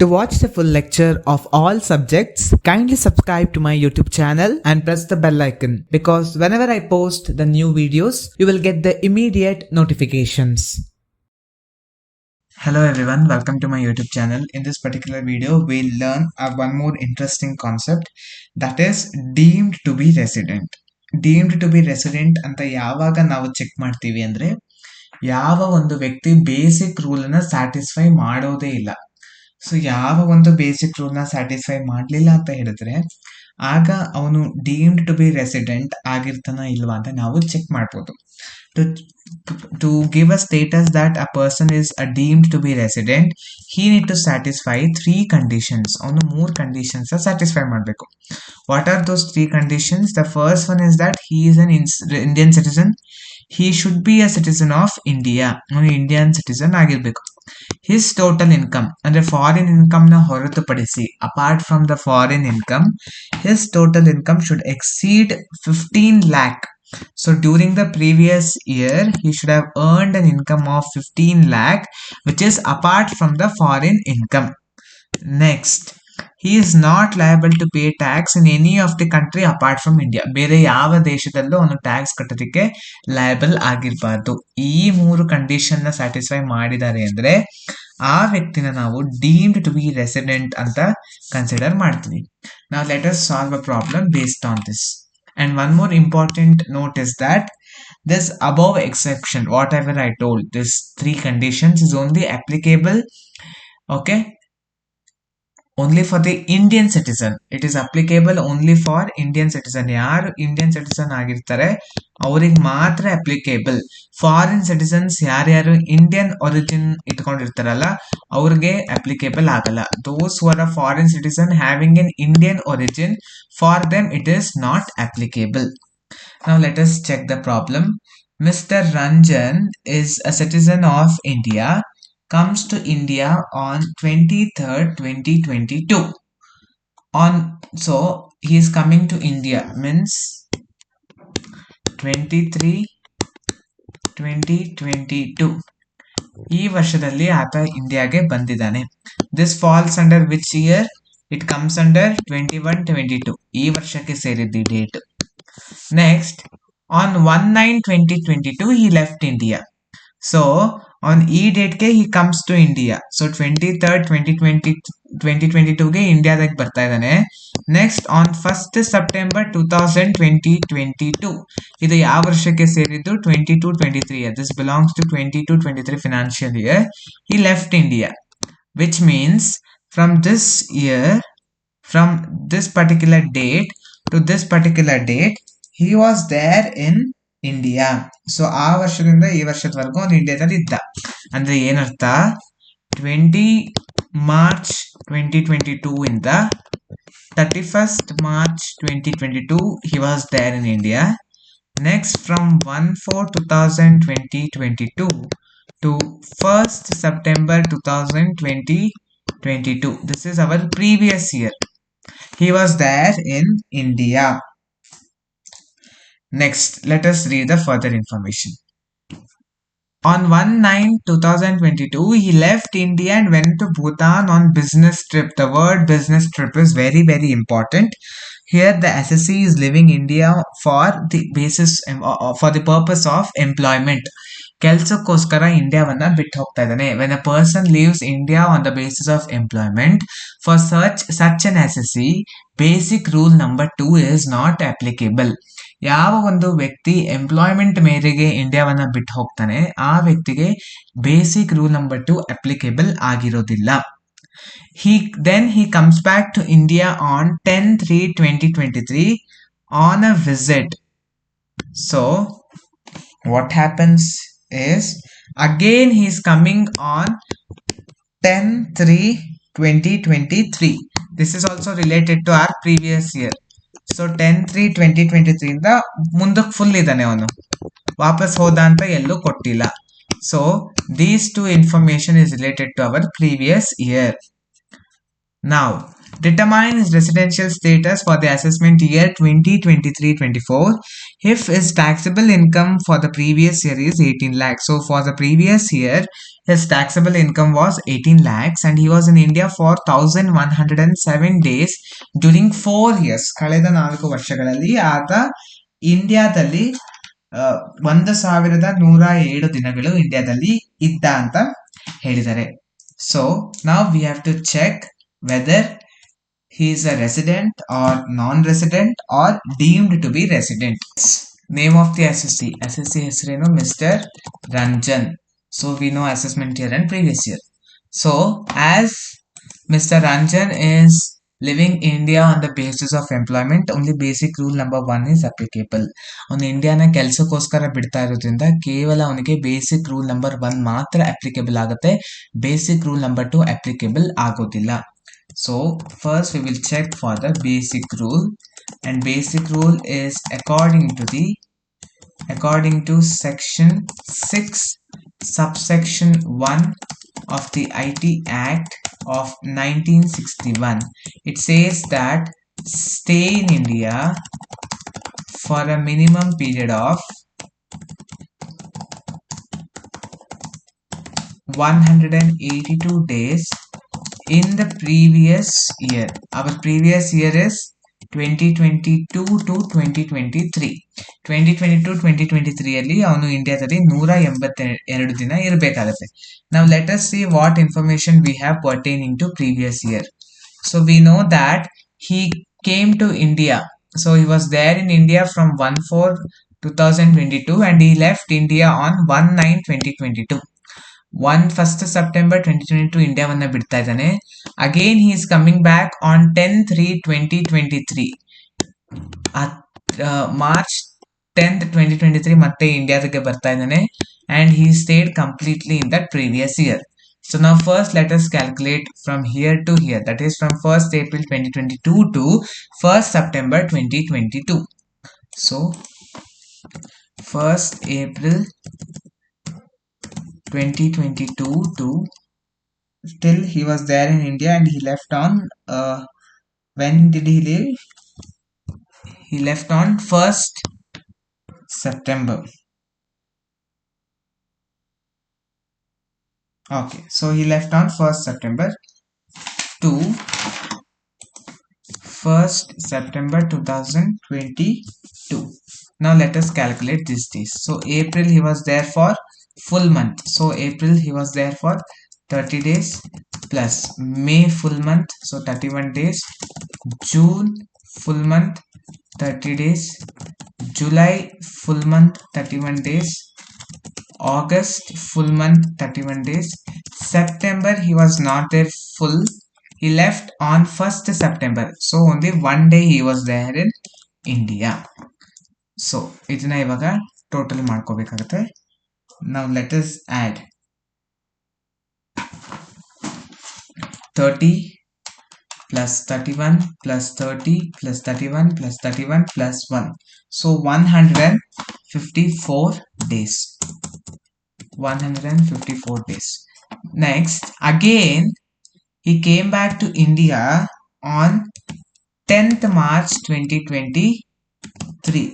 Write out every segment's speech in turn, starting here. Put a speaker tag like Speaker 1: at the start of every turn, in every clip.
Speaker 1: To watch the full lecture of all subjects, kindly subscribe to my YouTube channel and press the bell icon because whenever I post the new videos, you will get the immediate notifications. Hello everyone, welcome to my YouTube channel. In this particular video, we'll learn one more interesting concept, that is deemed to be resident. Deemed to be resident ಅಂತ ಯಾವಾಗ ನಾವು check ಮಾಡ್ತೀವಿ ಅಂದ್ರೆ ಯಾವ ಒಂದು ವ್ಯಕ್ತಿ basic rule ಅನ್ನ satisfy ಮಾಡೋದೇ ಇಲ್ಲ. ಸೊ ಯಾವ ಒಂದು ಬೇಸಿಕ್ ರೂಲ್ ನ ಸ್ಯಾಟಿಸ್ಫೈ ಮಾಡ್ಲಿಲ್ಲ ಅಂತ ಹೇಳಿದ್ರೆ ಆಗ ಅವನು ಡೀಮ್ಡ್ ಟು ಬಿ ರೆಸಿಡೆಂಟ್ ಆಗಿರ್ತಾನ ಇಲ್ವಾ ಅಂತ ನಾವು ಚೆಕ್ ಮಾಡ್ಬೋದು. To give a status that a person is deemed to be resident, he need to satisfy three conditions. ಅವನು ಮೂರು ಕಂಡೀಷನ್ಸ್ ಸ್ಯಾಟಿಸ್ಫೈ ಮಾಡಬೇಕು. What are those three conditions? The first one is that he is an Indian citizen. He should be a citizen of India. ಅವನು Indian citizen ಆಗಿರ್ಬೇಕು. His total income ಅಂದ್ರೆ foreign income ನ ಹೊರತುಪಡಿಸಿ, apart from the foreign income, his total income should exceed 15 lakh. So during the previous year, he should have earned an income of 15 lakh, which is apart from the foreign income. Next, he is not liable to pay tax in any of the country apart from India. ಬೇರೆ ಯಾವ ದೇಶದಲ್ಲೂ ಅವನು tax ಕಟ್ಟೋದಕ್ಕೆ liable ಆಗಿರಬಾರ್ದು. ಈ ಮೂರು condition ನ satisfy ಮಾಡಿದ್ದಾರೆ ಅಂದ್ರೆ ಆ ವ್ಯಕ್ತಿನ ನಾವು ಡೀಮ್ಡ್ ಟು ಬಿ ರೆಸಿಡೆಂಟ್ ಅಂತ ಕನ್ಸಿಡರ್ ಮಾಡ್ತೀವಿ. Now let us solve a problem based on this. And one more important note is that this above exception, whatever I told, this three conditions is only applicable, okay, only for the Indian citizen. It is applicable only for Indian citizen. ಯಾರು Indian citizen ಆಗಿರ್ತಾರೆ ಅವ್ರಿಗೆ ಮಾತ್ರ applicable. Foreign citizens ಯಾರ್ಯಾರು Indian origin ಇಟ್ಕೊಂಡಿರ್ತಾರಲ್ಲ ಅವ್ರಿಗೆ applicable ಆಗಲ್ಲ. Those who are a foreign citizen having an Indian origin, for them it is not applicable. Now let us check the problem. Mr. Ranjan is a citizen of India, comes to India on 23rd 2022. So he is coming to India means 23/2022 ಈ ವರ್ಷದಲ್ಲಿ ಆತ ಇಂಡಿಯಾಗೆ ಬಂದಿದ್ದಾನೆ. This falls under which year? It comes under 21/22. ಈ ವರ್ಷಕ್ಕೆ ಸೇರಿದ್ದ date. Next, on 1/9/2022 he left India. So on e date ಗೆ he comes to India. So 23rd 2022 ಗೆ ಇಂಡಿಯಾದಾಗ ಬರ್ತಾ ಇದ್ದಾನೆ. ನೆಕ್ಸ್ಟ್ ಆನ್ 1st September 2022, ಇದು ಯಾವ ವರ್ಷಕ್ಕೆ ಸೇರಿದ್ದು? 22-23 year. This belongs to 22-23 financial year. He left India, which means from this year, from this particular date to this particular date, he was there in India. So ಆ ವರ್ಷದಿಂದ ಈ ವರ್ಷದವರೆಗೂ ಒಂದು ಇಂಡಿಯಾದಲ್ಲಿ ಇದ್ದ. ಅಂದ್ರೆ ಏನರ್ಥ? 20 March 2022 ಇಂದ 31st March 2022 he was there in India. Next, from 1/4/2022 to 1st September 2022, this is our previous year, he was there in India. Next, let us read the further information. On 1/9/2022, he left India and went to Bhutan on business trip. The word business trip is very, very important. Here the assessee is leaving India for the basis, for the purpose of employment. ಕೆಲಸಕ್ಕೋಸ್ಕರ ಇಂಡಿಯಾವನ್ನ ಬಿಟ್ಟು ಹೋಗ್ತಾ ಇದ್ದಾನೆ. When a person leaves India on the basis of employment, for such an assessee, basic rule number 2 is not applicable. ಯಾವ ಒಂದು ವ್ಯಕ್ತಿ employment ಮೇರೆಗೆ ಇಂಡಿಯಾವನ್ನ ಬಿಟ್ಟು ಹೋಗ್ತಾನೆ ಆ ವ್ಯಕ್ತಿಗೆ ಬೇಸಿಕ್ ರೂಲ್ ನಂಬರ್ 2 ಅಪ್ಲಿಕೇಬಲ್ ಆಗಿರೋದಿಲ್ಲ. He comes back to India on 10/3/2023 on a visit. So what happens is, again he is coming on 10/3/2023. This is also related to our previous year. So 10/3/2023 ಇಂದ ಮುಂದಕ್ಕೆ full ಇದ್ದಾನೆ, ಅವನು ವಾಪಸ್ ಹೋದ ಅಂತ ಎಲ್ಲೂ ಕೊಟ್ಟಿಲ್ಲ. So these two information is related to our previous year. Now Determine his residential status for the assessment year 2023-24 if his taxable income for the previous year is 18 lakhs. So for the previous year, his taxable income was 18 lakhs and he was in India for 1107 days during 4 years. ಕಳೆದ 4 ವರ್ಷಗಳಲ್ಲಿ ಆತ ಇಂಡಿಯಾದಲ್ಲಿ 1107 ದಿನಗಳು ಇಂಡಿಯಾದಲ್ಲಿ ಇದ್ದ ಅಂತ ಹೇಳಿದ್ದಾರೆ. So now we have to check whether he is a resident or non-resident or deemed to be resident. Name of the assessee. Assessee ಹೆಸರೇನು Mr. Ranjan. So we know assessment year and previous year. So as Mr. Ranjan is living India on the basis of employment, only basic rule number 1 is applicable. ಅವನು ಇಂಡಿಯಾನ ಕೆಲಸಕ್ಕೋಸ್ಕರ ಬಿಡ್ತಾ ಇರೋದ್ರಿಂದ ಕೇವಲ ಅವನಿಗೆ basic rule number 1 ಮಾತ್ರ applicable ಆಗುತ್ತೆ. Basic rule number 2 applicable ಆಗೋದಿಲ್ಲ. So first we will check for the basic rule, and basic rule is according to section 6 subsection 1 of the IT Act of 1961. It says that stay in India for a minimum period of 182 days in the previous year. Our previous year is 2022 to 2023. 2022-2023 ಅಲ್ಲಿ ಅವನು ಇಂಡಿಯಾದಲ್ಲಿ 182 ದಿನ ಇರಬೇಕಾಗುತ್ತೆ. Now let us see what information we have pertaining to previous year. So we know that he came to India. So he was there in India from 1/4/2022 and he left India on 1/9/2022. 1st September 2022 ಇಂಡಿಯಾವನ್ನ ಬಿಡ್ತಾ ಇದ್ದಾನೆ. Again he is coming back on 10/3/2023. March 10th 2023 ಮತ್ತೆ ಇಂಡಿಯಾಗೆ ಬರ್ತಾ ಇದ್ದಾನೆ and he stayed completely in that previous year. So now first let us calculate from here to here, that is from 1st April 2022 to 1st September 2022. So 1st April 2022 to till he was there in India and he left on when did he leave? He left on 1st September. Okay, so he left on 1st September to 1st September 2022. Now let us calculate these days. So April he was there for full month. So April he was there for 30 days plus May full month, so 31 days. June full month 30 days. July full month 31 days. August full month 31 days. September he was not there full. He left on 1st September. So only one day he was there in India. So ಇದನ್ನ ಇವಾಗ total ಮಾಡ್ಕೋಬೇಕಾಗುತ್ತೆ. Now let us add 30 plus 31 plus 30 plus 31 plus 31 plus 1. So 154 days. 154 days. Next, again he came back to India on 10th March 2023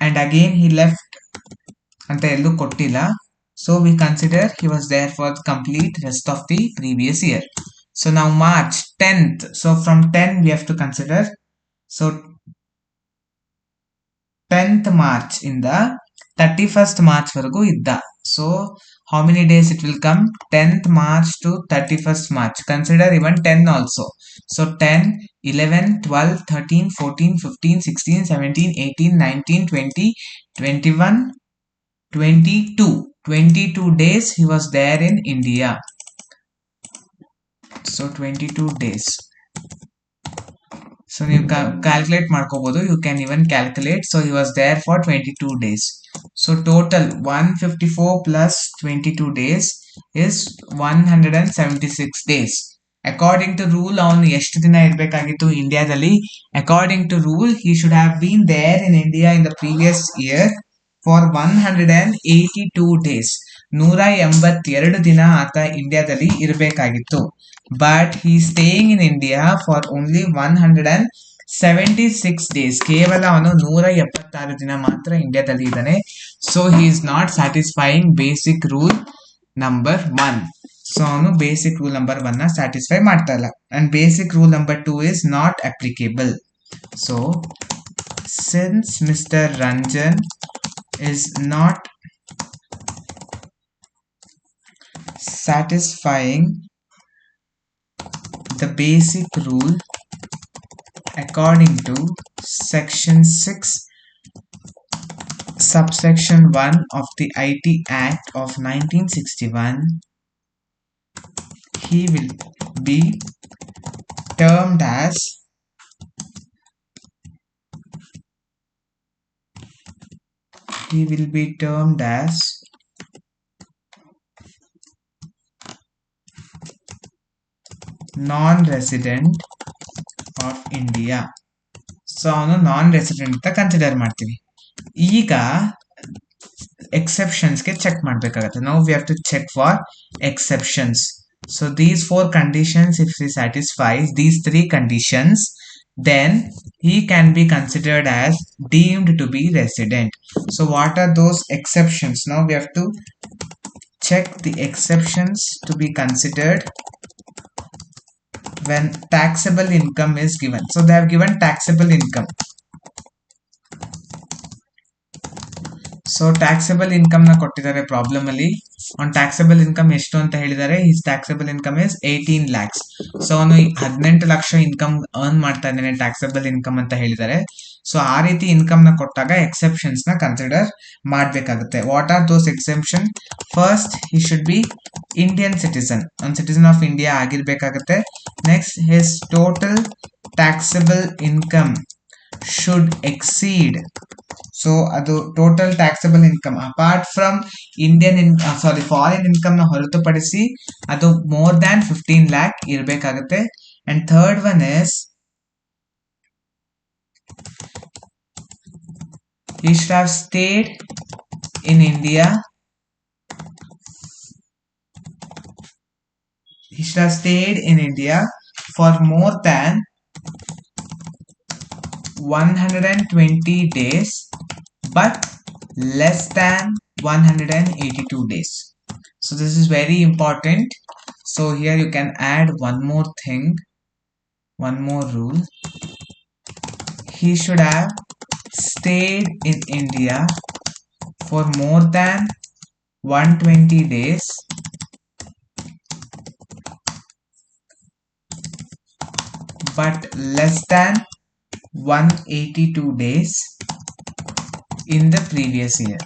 Speaker 1: and again he left ಅಂತ ಎಲ್ಲೂ ಕೊಟ್ಟಿಲ್ಲ. So we consider he was there for the complete rest of the previous year. So now March 10th. So from 10 we have to consider. So 10th March in the 31st March ವರೆಗೂ ಇದ್ದ. So how many days it will come? 10th March to 31st March. Consider even 10 also. So 10, 11, 12, 13, 14, 15, 16, 17, 18, 19, 20, 21, 22 days he was there in India. So 22 days. So you calculate ಮಾಡ್ಕೋಬಹುದು. You can even calculate. So he was there for 22 days. So total 154 plus 22 days is 176 days. According to rule ಅವನು ಎಷ್ಟು ದಿನ ಇರಬೇಕಾಗಿತ್ತು ಇಂಡಿಯಾದಲ್ಲಿ? According to rule he should have been there in India in the previous year for 182 days. 182 ದಿನ ಆತ ಇಂಡಿಯಾದಲ್ಲಿ ಇರಬೇಕಾಗಿತ್ತು. But he staying in India for only 176 days. ಕೇವಲ ಅವನು 176 ದಿನ ಮಾತ್ರ ಇಂಡಿಯಾದಲ್ಲಿ ಇದ್ದಾನೆ. So he is not satisfying basic rule number 1. So ಅವನು ಬೇಸಿಕ್ ರೂಲ್ ನಂಬರ್ 1 ನ ಸ್ಯಾಟಿಸ್ಫೈ ಮಾಡ್ತಾ ಇಲ್ಲ. And basic rule number 2 is not applicable. So since mister Ranjan is not satisfying the basic rule according to section 6 subsection 1 of the IT Act of 1961, he will be termed as non-resident of India. So ಅವನು ನಾನ್ resident ಅಂತ consider ಮಾಡ್ತೀವಿ. ಈಗ ಎಕ್ಸೆಪ್ಷನ್ಸ್ಗೆ check ಮಾಡಬೇಕಾಗತ್ತೆ. ನಾವು we have to check for exceptions. So these 4 conditions, if he satisfies these 3 conditions, then he can be considered as deemed to be resident. So what are those exceptions? Now we have to check the exceptions to be considered when taxable income is given. So they have given taxable income. So taxable income ನ ಕೊಟ್ಟಿದ್ದಾರೆ problem ಅಲ್ಲಿ. On taxable income ಎಷ್ಟು ಅಂತ ಹೇಳಿದ್ದಾರೆ. His taxable income is 18 lakhs. So ಅವನು 18 lakh income earn ಮಾಡ್ತಾ ಇದ್ದಾನೆ taxable income ಅಂತ ಹೇಳಿದ್ದಾರೆ. ಸೊ ಆ ರೀತಿ ಇನ್ಕಮ್ ನ ಕೊಟ್ಟಾಗ ಎಕ್ಸೆಪ್ಷನ್ಸ್ ನ ಕನ್ಸಿಡರ್ ಮಾಡಬೇಕಾಗುತ್ತೆ. What are those exception? First, he should be Indian citizen, ಒಂದು ಸಿಟಿಸನ್ ಆಫ್ ಇಂಡಿಯಾ ಆಗಿರ್ಬೇಕಾಗುತ್ತೆ. Next, his total taxable income should exceed. So ಅದು total taxable income apart from foreign income ನ ಹೊರತುಪಡಿಸಿ ಅದು ಮೋರ್ ದ್ಯಾನ್ 15 lakh ಇರಬೇಕಾಗುತ್ತೆ. And third one is he should have stayed in India. He should have stayed in India for more than 120 days but less than 182 days. So this is very important. So here you can add one more thing, one more rule. He should have stayed in India for more than 120 days but less than 182 days in the previous year.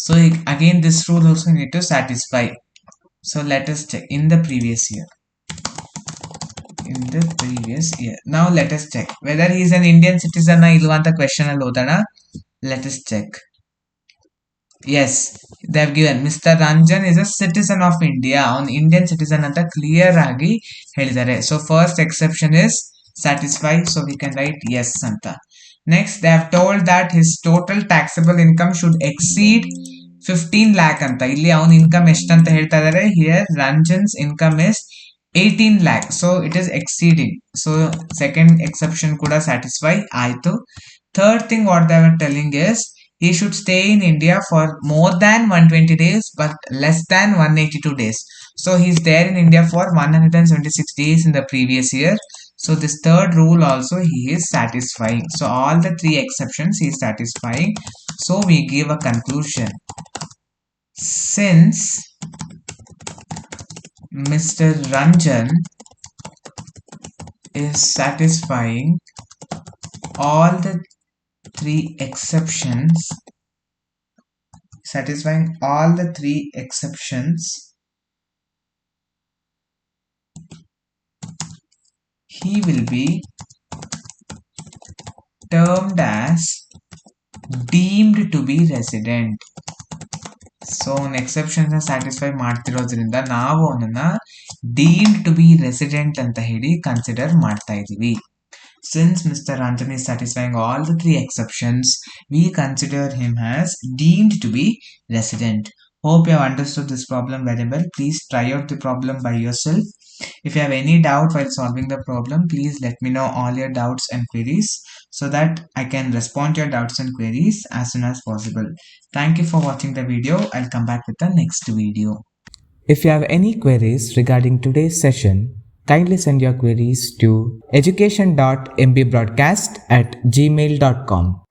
Speaker 1: So again this rule also need to satisfy. So let us check in the previous year. Now let us check whether he is an Indian citizen na ilva anta question alli odana. Let us check. Yes, they have given Mr. Ranjan is a citizen of India. On Indian citizen anta clear agi helidare. So first exception is satisfied, so we can write yes anta. Next, they have told that his total taxable income should exceed 15 lakh anta. Illi avun income ಎಷ್ಟು ಅಂತ ಹೇಳ್ತಾ ಇದ್ದಾರೆ. Here Ranjan's income is 18 lakh, so it is exceeding. So second exception kuda satisfy ಆಯ್ತು. Third thing what they were telling is he should stay in India for more than 120 days but less than 182 days. So he is there in India for 176 days in the previous year. So this third rule also he is satisfying. So all the 3 exceptions he is satisfying. So we give a conclusion. Since Mr. Ranjan is satisfying all the 3 exceptions, he will be termed as deemed to be resident. So an exception na satisfy ಮಾಡ್ತಿರೋದ್ರಿಂದ ನಾವು ಅವನನ್ನ deemed to be resident ಅಂತ ಹೇಳಿ consider ಮಾಡ್ತಾ ಇದೀವಿ. Since Mr. Ranjan is satisfying all the 3 exceptions, we consider him as deemed to be resident. Hope you have understood this problem very well. Please try out the problem by yourself. If you have any doubt while solving the problem, please let me know all your doubts and queries so that I can respond to your doubts and queries as soon as possible. Thank you for watching the video. I'll come back with the next video. If you have any queries regarding today's session, kindly send your queries to education.mbroadcast@gmail.com.